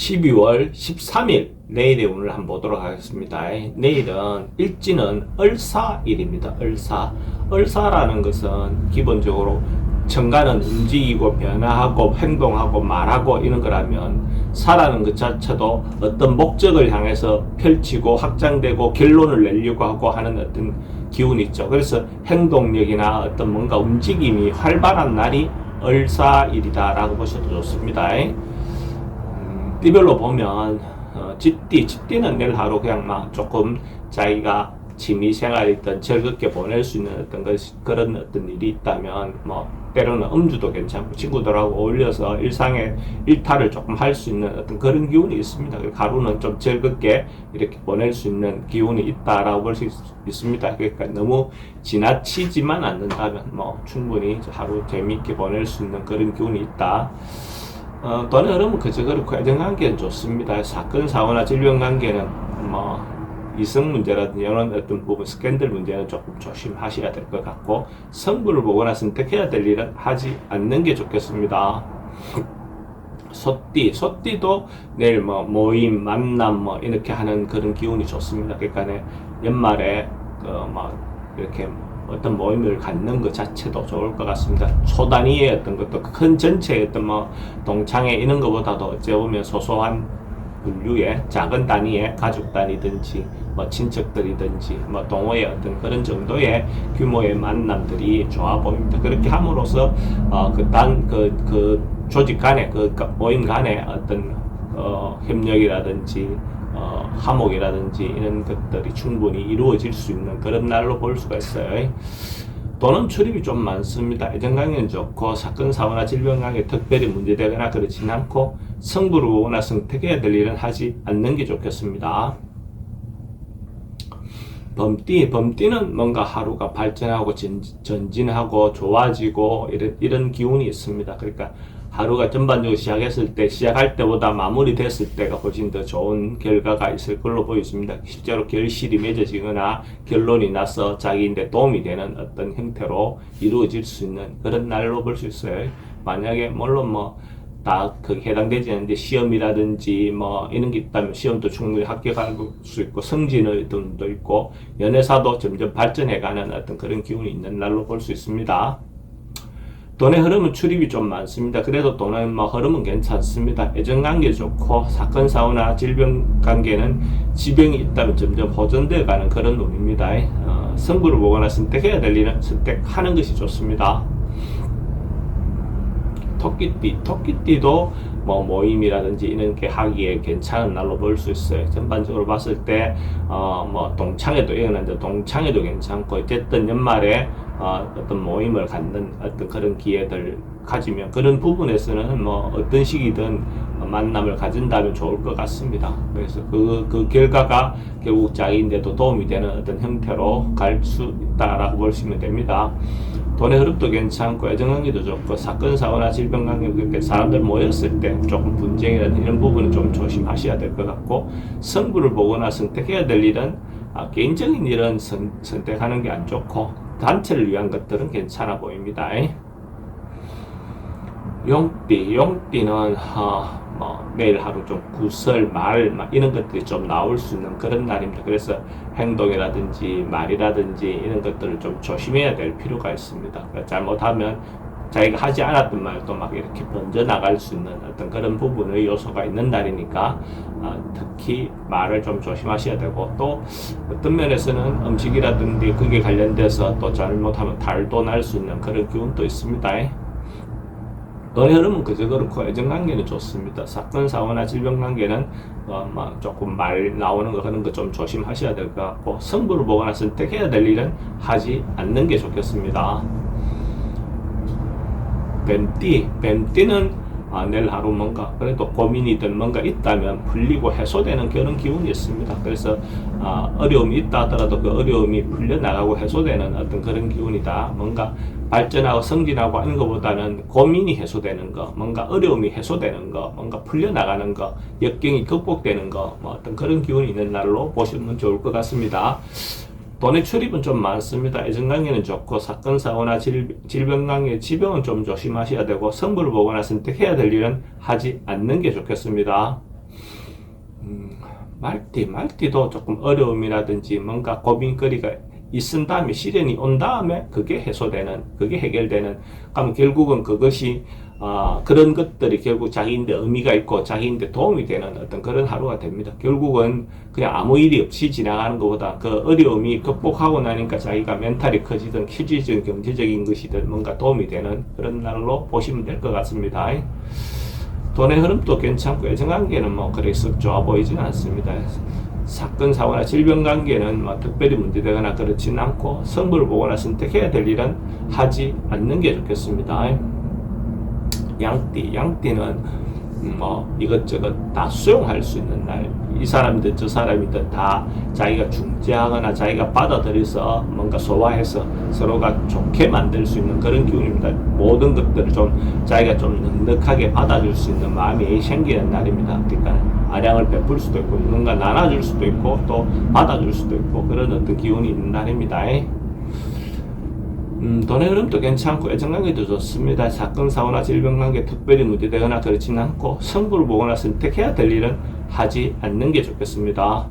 12월 13일 내일의 운을 한번 보도록 하겠습니다. 내일은 일지는 을사일입니다. 을사라는 것은 기본적으로 천간은 움직이고 변화하고 행동하고 말하고 이런 거라면 사라는 것 자체도 어떤 목적을 향해서 펼치고 확장되고 결론을 내려고 하고 하는 어떤 기운이 있죠. 그래서 행동력이나 어떤 뭔가 움직임이 활발한 날이 을사일이다 라고 보셔도 좋습니다. 띠별로 보면 쥐띠는 내일 하루 그냥 막 조금 자기가 취미생활이든 즐겁게 보낼 수 있는 어떤 그런 어떤 일이 있다면 뭐 때로는 음주도 괜찮고 친구들하고 어울려서 일상의 일탈을 조금 할 수 있는 어떤 그런 기운이 있습니다. 하루는 좀 즐겁게 이렇게 보낼 수 있는 기운이 있다라고 볼 수 있습니다. 그러니까 너무 지나치지만 않는다면 뭐 충분히 하루 재미있게 보낼 수 있는 그런 기운이 있다. 돈의 흐름은 그저 그렇고 애정관계는 좋습니다. 사건, 사고나 질병 관계는 뭐 이성 문제라든지 이런 어떤 부분 스캔들 문제는 조금 조심하셔야 될 것 같고 성부를 보거나 선택해야 될 일은 하지 않는 게 좋겠습니다. 소띠도 내일 뭐 모임, 만남 뭐 이렇게 하는 그런 기운이 좋습니다. 그러니까 연말에 뭐 이렇게 어떤 모임을 갖는 것 자체도 좋을 것 같습니다. 초단위의 어떤 것도 큰 전체의 어떤 뭐 동창회 이런 것보다도 어찌 보면 소소한 분류의 작은 단위의 가족 단위든지 뭐 친척들이든지 뭐 동호회 어떤 그런 정도의 규모의 만남들이 좋아 보입니다. 그렇게 함으로써 그 조직 간의 그 모임 간의 어떤 협력이라든지 화목이라든지 이런 것들이 충분히 이루어질 수 있는 그런 날로 볼 수가 있어요. 돈은 출입이 좀 많습니다. 애정관계는 좋고 사건, 사고나 질병관계 특별히 문제되거나 그렇진 않고 성부를 보거나 선택해야 될 일은 하지 않는 게 좋겠습니다. 범띠는 뭔가 하루가 발전하고 전진하고 좋아지고 이런 기운이 있습니다. 그러니까 하루가 전반적으로 시작할 때보다 마무리됐을 때가 훨씬 더 좋은 결과가 있을 걸로 보여집니다. 실제로 결실이 맺어지거나 결론이 나서 자기인데 도움이 되는 어떤 형태로 이루어질 수 있는 그런 날로 볼 수 있어요. 만약에 물론 다 해당되지 않는데 시험이라든지 뭐 이런 게 있다면 시험도 충분히 합격할 수 있고 성진의 돈도 있고 연애사도 점점 발전해가는 어떤 그런 기운이 있는 날로 볼 수 있습니다. 돈의 흐름은 출입이 좀 많습니다. 그래도 돈의 흐름은 괜찮습니다. 애정관계 좋고 사건, 사고나 질병 관계는 지병이 있다면 점점 호전되어 가는 그런 운입니다. 승부를 보거나 선택해야 될 일은 선택하는 것이 좋습니다. 토끼띠도 뭐 모임이라든지 이런 게 하기에 괜찮은 날로 볼 수 있어요. 전반적으로 봤을 때 뭐 동창회도 일어나는데 동창회도 괜찮고 어쨌든 연말에 어떤 모임을 갖는 어떤 그런 기회들 가지면 그런 부분에서는 뭐 어떤 시기든 만남을 가진다면 좋을 것 같습니다. 그래서 그 결과가 결국 자기인데도 도움이 되는 어떤 형태로 갈 수 있다라고 보시면 됩니다. 돈의 흐름도 괜찮고 애정관계도 좋고 사건, 사고나 질병관계 그렇게 사람들 모였을 때 조금 분쟁이라든지 이런 부분은 좀 조심하셔야 될 것 같고 성부를 보거나 선택해야 될 일은 개인적인 일은 선택하는 게 안 좋고 단체를 위한 것들은 괜찮아 보입니다. 용띠는 내일 하루 좀 구설, 말 이런 것들이 좀 나올 수 있는 그런 날입니다. 그래서 행동이라든지 말이라든지 이런 것들을 좀 조심해야 될 필요가 있습니다. 그러니까 잘못하면 자기가 하지 않았던 말도 막 이렇게 번져나갈 수 있는 어떤 그런 부분의 요소가 있는 날이니까 특히 말을 좀 조심하셔야 되고 또 어떤 면에서는 음식이라든지 그게 관련돼서 또 잘못하면 달도 날 수 있는 그런 기운도 있습니다. 돈의 흐름은 그저 그렇고 애정관계는 좋습니다. 사건, 사고나 질병관계는 조금 말 나오는 거 하는 거 좀 조심하셔야 될 것 같고 승부를 보거나 선택해야 될 일은 하지 않는 게 좋겠습니다. 뱀띠는 내일 하루 뭔가 그래도 고민이든 뭔가 있다면 풀리고 해소되는 그런 기운이 있습니다. 그래서 어려움이 있다 하더라도 그 어려움이 풀려나가고 해소되는 어떤 그런 기운이다. 뭔가 발전하고 성진하고 하는 것보다는 고민이 해소되는 거, 뭔가 어려움이 해소되는 거, 뭔가 풀려나가는 거, 역경이 극복되는 거, 어떤 그런 기운이 있는 날로 보시면 좋을 것 같습니다. 돈의 출입은 좀 많습니다. 애정관계는 좋고 사건, 사고나 질병관계, 지병은 좀 조심하셔야 되고 성부를 보거나 선택해야 될 일은 하지 않는 게 좋겠습니다. 말띠도 조금 어려움이라든지 뭔가 고민거리가 있은 다음에 시련이 온 다음에 그게 해소되는, 그게 해결되는. 그럼 결국은 그것이 그런 것들이 결국 자기인데 의미가 있고 자기인데 도움이 되는 어떤 그런 하루가 됩니다. 결국은 그냥 아무 일이 없이 지나가는 것보다 그 어려움이 극복하고 나니까 자기가 멘탈이 커지든 실질적인 경제적인 것이든 뭔가 도움이 되는 그런 날로 보시면 될 것 같습니다. 돈의 흐름도 괜찮고 애정관계는 뭐 그렇게 썩 좋아 보이지는 않습니다. 사건, 사고나 질병 관계는 뭐 특별히 문제되거나 그렇진 않고 성부를 보거나 선택해야 될 일은 하지 않는 게 좋겠습니다. 양띠는 뭐 이것저것 다 수용할 수 있는 날, 이 사람이든 저 사람이든 다 자기가 중재하거나 자기가 받아들여서 뭔가 소화해서 서로가 좋게 만들 수 있는 그런 기운입니다. 모든 것들을 좀 자기가 좀 넉넉하게 받아줄 수 있는 마음이 생기는 날입니다. 그러니까 아량을 베풀 수도 있고 누군가 나눠줄 수도 있고 또 받아줄 수도 있고 그런 어떤 기운이 있는 날입니다. 돈의 흐름도 괜찮고 애정관계도 좋습니다. 사건, 사고나 질병관계 특별히 문제되거나 그렇지는 않고 승부를 보거나 선택해야 될 일은 하지 않는 게 좋겠습니다.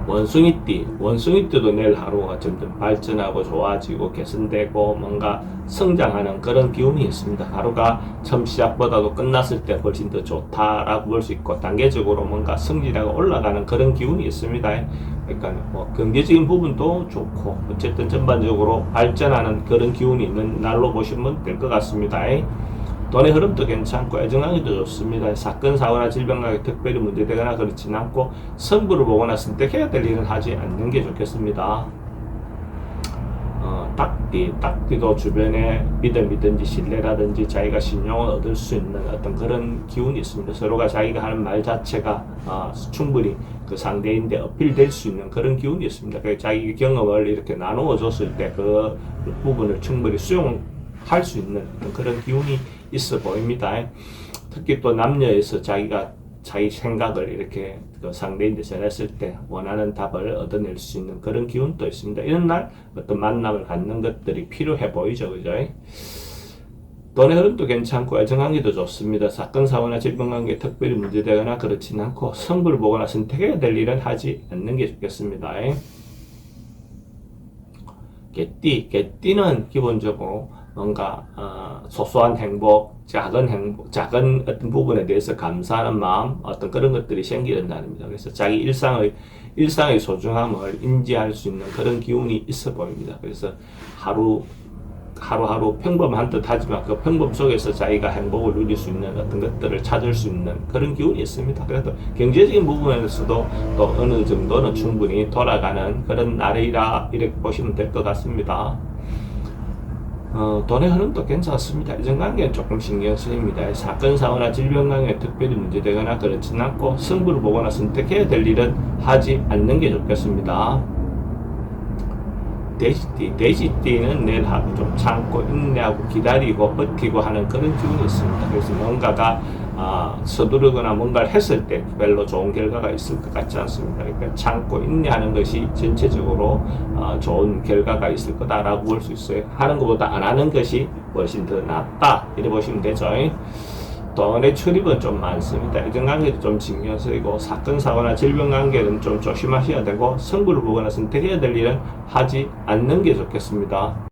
원숭이띠도 내일 하루가 점점 발전하고 좋아지고 개선되고 뭔가 성장하는 그런 기운이 있습니다. 하루가 처음 시작보다도 끝났을 때 훨씬 더 좋다라고 볼 수 있고 단계적으로 뭔가 성질하고 올라가는 그런 기운이 있습니다. 그러니까 뭐 경제적인 부분도 좋고 어쨌든 전반적으로 발전하는 그런 기운이 있는 날로 보시면 될 것 같습니다. 돈의 흐름도 괜찮고 애정관계도 좋습니다. 사건, 사고나 질병관계 특별히 문제되거나 그렇진 않고 승부를 보거나 선택해야 될 일은 하지 않는 게 좋겠습니다. 딱띠도 주변에 믿음이든지 신뢰라든지 자기가 신용을 얻을 수 있는 어떤 그런 기운이 있습니다. 서로가 자기가 하는 말 자체가 충분히 그 상대인데 어필될 수 있는 그런 기운이 있습니다. 그래서 자기 경험을 이렇게 나누어 줬을 때 그 부분을 충분히 수용할 수 있는 어떤 그런 기운이 있어 보입니다. 특히 또 남녀에서 자기 생각을 이렇게 그 상대인데 전했을 때 원하는 답을 얻어낼 수 있는 그런 기운도 있습니다. 이런 날 어떤 만남을 갖는 것들이 필요해 보이죠, 그죠? 돈의 흐름도 괜찮고 애정관계도 좋습니다. 사건, 사고나 질병관계 특별히 문제되거나 그렇진 않고 승부를 보거나 선택해야 될 일은 하지 않는 게 좋겠습니다. 개띠는 기본적으로 뭔가 소소한 행복, 작은 어떤 부분에 대해서 감사하는 마음, 어떤 그런 것들이 생기는 날입니다. 그래서 자기 일상의 소중함을 인지할 수 있는 그런 기운이 있어 보입니다. 그래서 하루하루 평범한 듯 하지만 그 평범 속에서 자기가 행복을 누릴 수 있는 어떤 것들을 찾을 수 있는 그런 기운이 있습니다. 그래서 경제적인 부분에서도 또 어느 정도는 충분히 돌아가는 그런 날이라 이렇게 보시면 될 것 같습니다. 돈의 흐름도 괜찮습니다. 애정관계는 조금 신경 쓰입니다. 사건, 사고나 질병관계 특별히 문제되거나 그렇진 않고 승부를 보거나 선택해야 될 일은 하지 않는 게 좋겠습니다. 돼지띠는 내일 하루 좀 참고 인내하고 기다리고 버티고 하는 그런 기운이 있습니다. 그래서 뭔가가 서두르거나 뭔가를 했을 때 별로 좋은 결과가 있을 것 같지 않습니다. 그러니까 참고 인내하는 것이 전체적으로 좋은 결과가 있을 거다라고 볼 수 있어요. 하는 것보다 안 하는 것이 훨씬 더 낫다 이렇게 보시면 되죠. 돈의 출입은 좀 많습니다. 애정관계도 좀 신경 쓰이고 사건, 사고나 질병관계는 좀 조심하셔야 되고 승부를 보거나 선택해야 될 일은 하지 않는 게 좋겠습니다.